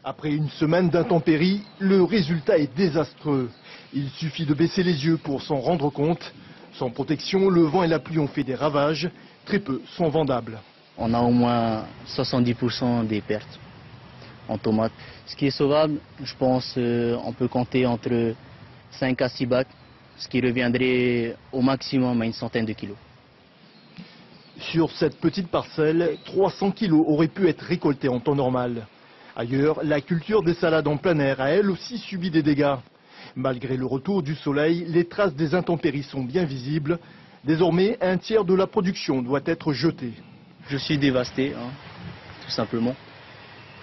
Après une semaine d'intempéries, le résultat est désastreux. Il suffit de baisser les yeux pour s'en rendre compte. Sans protection, le vent et la pluie ont fait des ravages. Très peu sont vendables. On a au moins 70% des pertes en tomates. Ce qui est sauvable, je pense, on peut compter entre 5 à 6 bacs, ce qui reviendrait au maximum à une centaine de kilos. Sur cette petite parcelle, 300 kilos auraient pu être récoltés en temps normal. Ailleurs, la culture des salades en plein air a elle aussi subi des dégâts. Malgré le retour du soleil, les traces des intempéries sont bien visibles. Désormais, un tiers de la production doit être jeté. Je suis dévasté, tout simplement.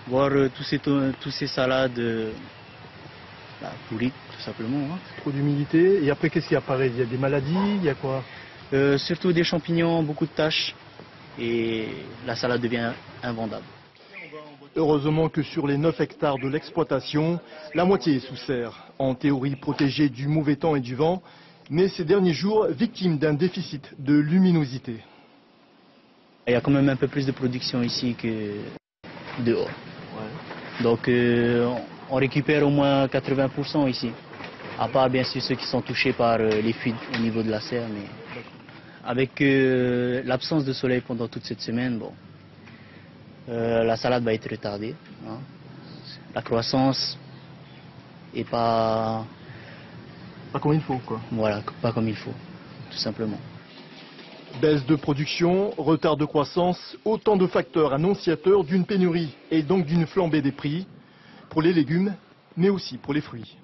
Voir tous ces salades pourries, tout simplement. Trop d'humidité. Et après, qu'est-ce qui apparaît? Il y a des maladies, il y a quoi? Surtout des champignons, beaucoup de taches. Et la salade devient invendable. Heureusement que sur les 9 hectares de l'exploitation, la moitié est sous serre. En théorie protégée du mauvais temps et du vent, mais ces derniers jours victime d'un déficit de luminosité. Il y a quand même un peu plus de production ici que dehors. Ouais. Donc on récupère au moins 80% ici. À part bien sûr ceux qui sont touchés par les fuites au niveau de la serre. Mais avec l'absence de soleil pendant toute cette semaine, bon, la salade va être retardée. La croissance n'est pas comme il faut, quoi. Voilà, pas comme il faut, tout simplement. Baisse de production, retard de croissance, autant de facteurs annonciateurs d'une pénurie et donc d'une flambée des prix pour les légumes, mais aussi pour les fruits.